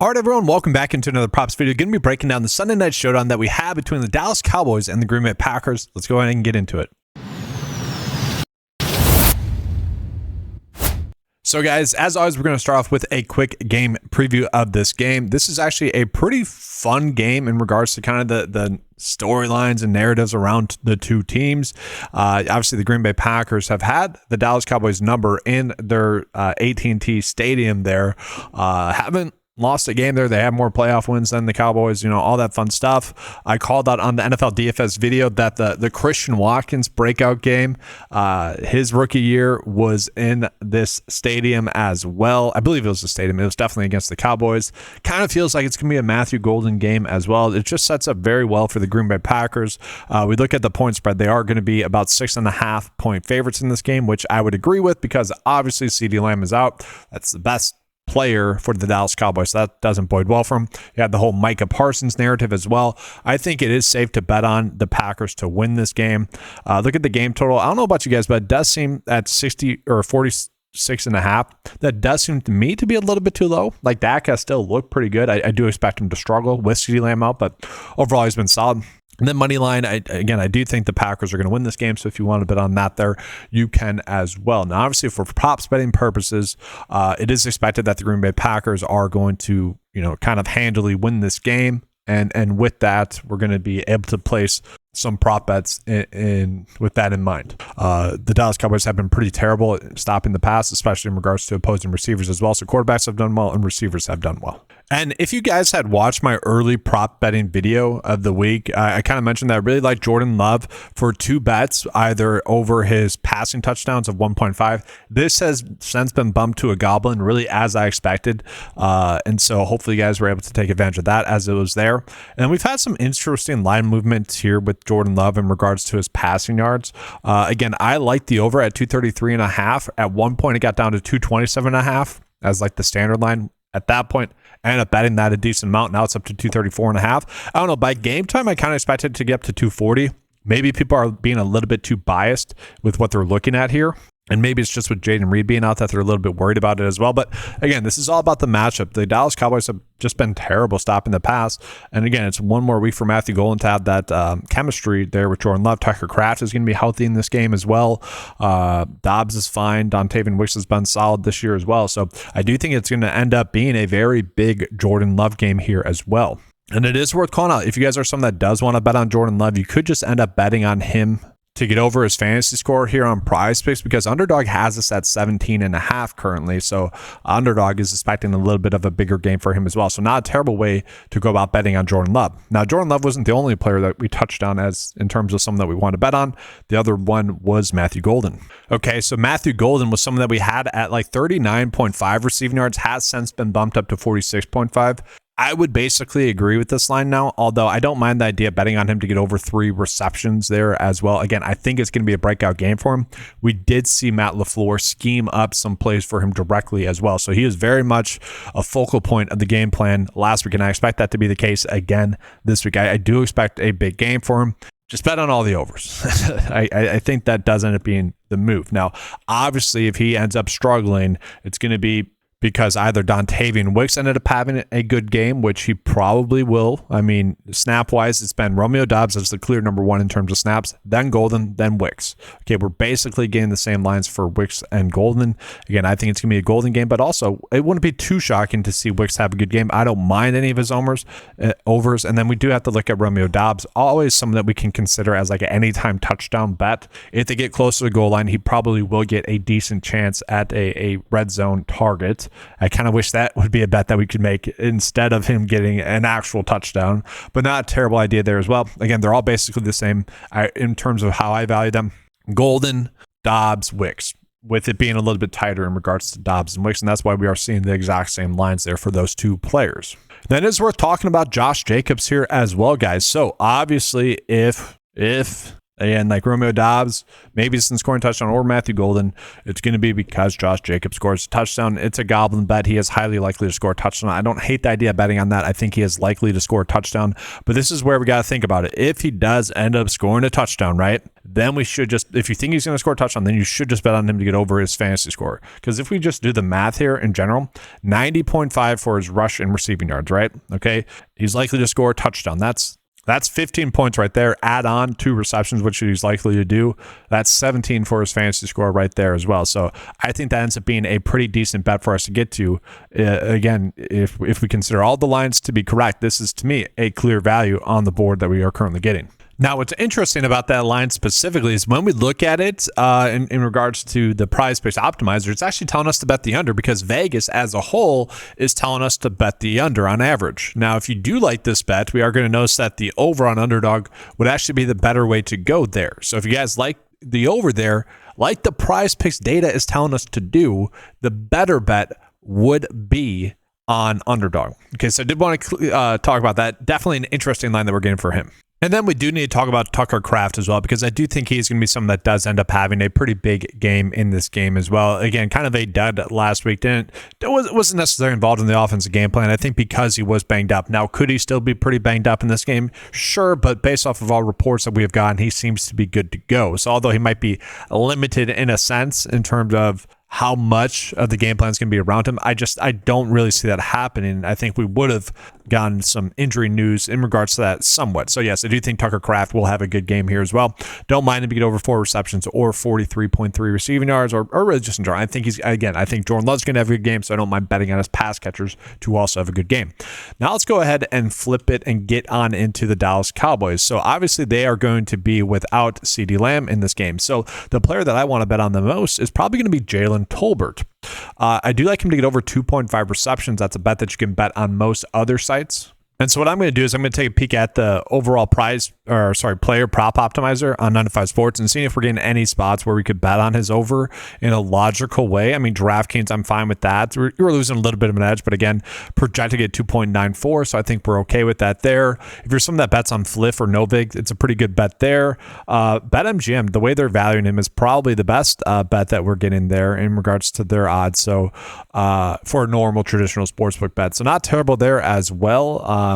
All right, everyone, welcome back into another props video. Going to be breaking down the Sunday night showdown that we have between the Dallas Cowboys and the Green Bay Packers. Let's go ahead and get into it. So guys, as always, we're going to start off with a quick game preview of this game. This is actually a pretty fun game in regards to kind of the storylines and narratives around the two teams. Obviously, the Green Bay Packers have had the Dallas Cowboys number in their AT&T Stadium there. Haven't lost a game there. They have more playoff wins than the Cowboys, all that fun stuff. I called out on the NFL DFS video that the Christian Watkins breakout game, his rookie year was in this stadium as well. I believe it was the stadium. It was definitely against the Cowboys. Kind of feels like it's going to be a Matthew Golden game as well. It just sets up very well for the Green Bay Packers. We look at the point spread. They are going to be about 6.5 point favorites in this game, which I would agree with because obviously CeeDee Lamb is out. That's the best player for the Dallas Cowboys. So that doesn't bode well for him. You have the whole Micah Parsons narrative as well. I think it is safe to bet on the Packers to win this game. Look at the game total. I don't know about you guys, but it does seem at 60 or 46.5. That does seem to me to be a little bit too low. Like Dak has still looked pretty good. I do expect him to struggle with CeeDee Lamb out, but overall he's been solid. And then money line, I do think the Packers are going to win this game. So if you want to bet on that there, you can as well. Now, obviously, for props betting purposes, it is expected that the Green Bay Packers are going to, kind of handily win this game. And with that, we're going to be able to place some prop bets in with that in mind. The Dallas Cowboys have been pretty terrible at stopping the pass, especially in regards to opposing receivers as well. So quarterbacks have done well and receivers have done well. And if you guys had watched my early prop betting video of the week, I kind of mentioned that I really like Jordan Love for 2 bets, either over his passing touchdowns of 1.5. This has since been bumped to a goblin, really as I expected. And so hopefully you guys were able to take advantage of that as it was there. And we've had some interesting line movements here with Jordan Love in regards to his passing yards. Again, I like the over at 233.5. At one point, it got down to 227.5 as like the standard line. At that point, I ended up betting that a decent amount. Now it's up to 234.5. I don't know. By game time, I kind of expected it to get up to 240. Maybe people are being a little bit too biased with what they're looking at here. And maybe it's just with Jaden Reed being out that they're a little bit worried about it as well. But again, this is all about the matchup. The Dallas Cowboys have just been terrible stopping the pass. And again, it's one more week for Matthew Golden to have that chemistry there with Jordan Love. Tucker Kraft is going to be healthy in this game as well. Dobbs is fine. Dontavian Wicks has been solid this year as well. So I do think it's going to end up being a very big Jordan Love game here as well. And it is worth calling out. If you guys are someone that does want to bet on Jordan Love, you could just end up betting on him to get over his fantasy score here on PrizePicks because Underdog has us at 17.5 currently. So Underdog is expecting a little bit of a bigger game for him as well. So not a terrible way to go about betting on Jordan Love. Now, Jordan Love wasn't the only player that we touched on as in terms of someone that we want to bet on. The other one was Matthew Golden. Okay, so Matthew Golden was someone that we had at like 39.5 receiving yards, has since been bumped up to 46.5. I would basically agree with this line now, although I don't mind the idea of betting on him to get over 3 receptions there as well. Again, I think it's going to be a breakout game for him. We did see Matt LaFleur scheme up some plays for him directly as well. So he is very much a focal point of the game plan last week, and I expect that to be the case again this week. I do expect a big game for him. Just bet on all the overs. I think that does end up being the move. Now, obviously, if he ends up struggling, it's going to be because either Dontavian Wicks ended up having a good game, which he probably will. I mean, snap-wise, it's been Romeo Doubs as the clear number 1 in terms of snaps, then Golden, then Wicks. Okay, we're basically getting the same lines for Wicks and Golden. Again, I think it's going to be a Golden game, but also it wouldn't be too shocking to see Wicks have a good game. I don't mind any of his overs. And then we do have to look at Romeo Doubs, always someone that we can consider as like an anytime touchdown bet. If they get close to the goal line, he probably will get a decent chance at a red zone target. I kind of wish that would be a bet that we could make instead of him getting an actual touchdown, but not a terrible idea there as well. Again, they're all basically the same in terms of how I value them. Golden, Dobbs, Wicks, with it being a little bit tighter in regards to Dobbs and Wicks, and that's why we are seeing the exact same lines there for those 2 players. Then it's worth talking about Josh Jacobs here as well, guys. So obviously, if And like Romeo Dobbs, maybe it's in scoring touchdown, or Matthew Golden, it's going to be because Josh Jacobs scores a touchdown. It's a goblin bet. He is highly likely to score a touchdown. I don't hate the idea of betting on that. I think he is likely to score a touchdown. But this is where we got to think about it. If he does end up scoring a touchdown, right, then we should just, if you think he's going to score a touchdown, then you should just bet on him to get over his fantasy score. Because if we just do the math here in general, 90.5 for his rush and receiving yards, right? Okay. He's likely to score a touchdown. That's 15 points right there. Add on 2 receptions, which he's likely to do. That's 17 for his fantasy score right there as well. So I think that ends up being a pretty decent bet for us to get to. Again, if we consider all the lines to be correct, this is to me a clear value on the board that we are currently getting. Now, what's interesting about that line specifically is when we look at it in regards to the PrizePicks optimizer, it's actually telling us to bet the under because Vegas as a whole is telling us to bet the under on average. Now, if you do like this bet, we are going to notice that the over on Underdog would actually be the better way to go there. So if you guys like the over there, like the PrizePicks data is telling us to do, the better bet would be on Underdog. Okay, so I did want to talk about that. Definitely an interesting line that we're getting for him. And then we do need to talk about Tucker Kraft as well, because I do think he's going to be someone that does end up having a pretty big game in this game as well. Again, kind of a dud last week. Wasn't necessarily involved in the offensive game plan, I think, because he was banged up. Now, could he still be pretty banged up in this game? Sure, but based off of all reports that we have gotten, he seems to be good to go. So although he might be limited in a sense in terms of how much of the game plan is going to be around him, I don't really see that happening. I think we would have gotten some injury news in regards to that somewhat. So yes, I do think Tucker Kraft will have a good game here as well. Don't mind him to get over 4 receptions or 43.3 receiving yards, or really just enjoy. I think I think Jordan Love's going to have a good game, so I don't mind betting on his pass catchers to also have a good game. Now let's go ahead and flip it and get on into the Dallas Cowboys. So obviously they are going to be without CeeDee Lamb in this game. So the player that I want to bet on the most is probably going to be Jalen Tolbert. I do like him to get over 2.5 receptions. That's a bet that you can bet on most other sites. And so what I'm going to do is I'm going to take a peek at the overall player prop optimizer on 95 Sports and see if we're getting any spots where we could bet on his over in a logical way. I mean, DraftKings, I'm fine with that. We're losing a little bit of an edge, but again, projected at 2.94, so I think we're okay with that there. If you're someone that bets on Fliff or Novig, it's a pretty good bet there. BetMGM, the way they're valuing him is probably the best bet that we're getting there in regards to their odds. So for a normal traditional sportsbook bet, so not terrible there as well.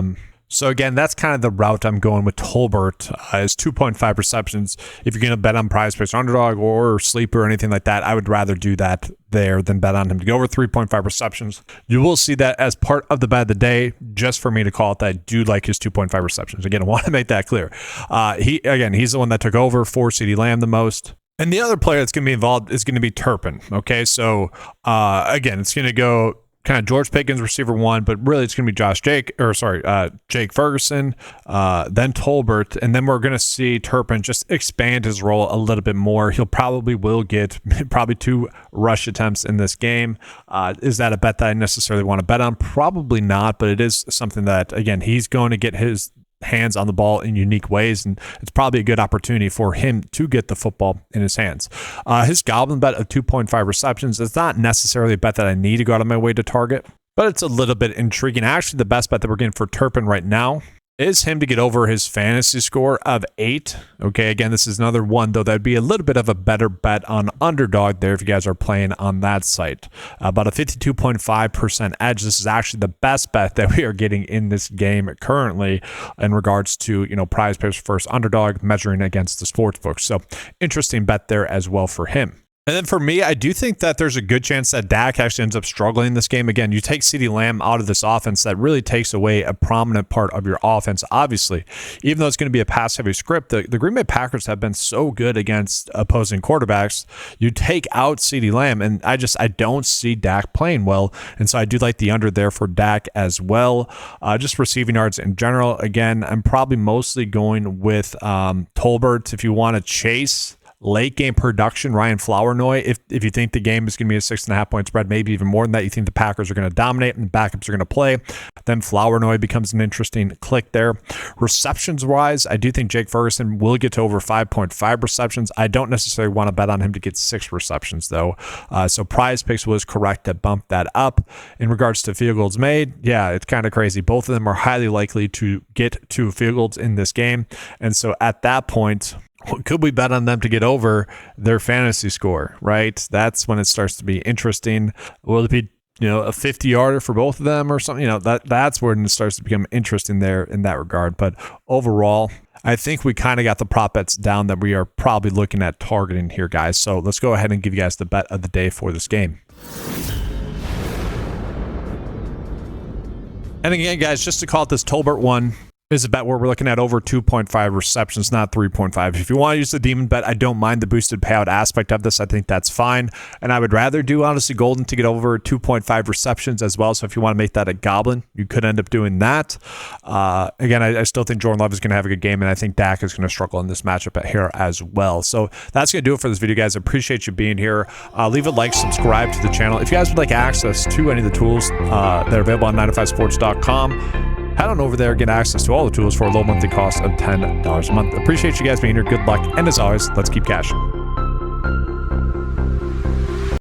So again, that's kind of the route I'm going with Tolbert is 2.5 receptions. If you're going to bet on PrizePicks Underdog or Sleeper or anything like that, I would rather do that there than bet on him to go over 3.5 receptions. You will see that as part of the bet of the day, just for me to call it that I do like his 2.5 receptions. Again, I want to make that clear. He's the one that took over for CeeDee Lamb the most. And the other player that's going to be involved is going to be Turpin. Okay, so again, it's going to go kind of George Pickens, receiver 1, but really it's going to be Jake Ferguson, then Tolbert, and then we're going to see Turpin just expand his role a little bit more. He'll will get 2 rush attempts in this game. Is that a bet that I necessarily want to bet on? Probably not, but it is something that, again, he's going to get his hands on the ball in unique ways, and it's probably a good opportunity for him to get the football in his hands. His goblin bet of 2.5 receptions is not necessarily a bet that I need to go out of my way to target, but it's a little bit intriguing. Actually, the best bet that we're getting for Turpin right now is him to get over his fantasy score of 8. Okay, again, this is another one, though, that'd be a little bit of a better bet on Underdog there if you guys are playing on that site. About a 52.5% edge. This is actually the best bet that we are getting in this game currently in regards to, PrizePicks first Underdog measuring against the sportsbook. So interesting bet there as well for him. And then for me, I do think that there's a good chance that Dak actually ends up struggling in this game. Again, you take CeeDee Lamb out of this offense, that really takes away a prominent part of your offense, obviously. Even though it's going to be a pass-heavy script, the Green Bay Packers have been so good against opposing quarterbacks. You take out CeeDee Lamb, and I don't see Dak playing well. And so I do like the under there for Dak as well. Just receiving yards in general. Again, I'm probably mostly going with Tolbert. If you want to chase late game production, Ryan Flournoy, if you think the game is going to be a 6.5 point spread, maybe even more than that, you think the Packers are going to dominate and the backups are going to play, then Flournoy becomes an interesting click there. Receptions wise, I do think Jake Ferguson will get to over 5.5 receptions. I don't necessarily want to bet on him to get 6 receptions though. So PrizePicks was correct to bump that up. In regards to field goals made, yeah, it's kind of crazy. Both of them are highly likely to get 2 field goals in this game. And so at that point, could we bet on them to get over their fantasy score, right? That's when it starts to be interesting. Will it be, a 50-yarder for both of them or something? That's when it starts to become interesting there in that regard. But overall, I think we kind of got the prop bets down that we are probably looking at targeting here, guys. So let's go ahead and give you guys the bet of the day for this game. And again, guys, just to call it this Tolbert one, is a bet where we're looking at over 2.5 receptions, not 3.5. If you want to use the demon bet, I don't mind the boosted payout aspect of this. I think that's fine. And I would rather do, honestly, Golden to get over 2.5 receptions as well. So if you want to make that a Goblin, you could end up doing that. Again, I still think Jordan Love is going to have a good game, and I think Dak is going to struggle in this matchup here as well. So that's going to do it for this video, guys. I appreciate you being here. Leave a like, subscribe to the channel. If you guys would like access to any of the tools that are available on 9to5sports.com, head on over there, get access to all the tools for a low monthly cost of $10 a month. Appreciate you guys being here. Good luck. And as always, let's keep cashing.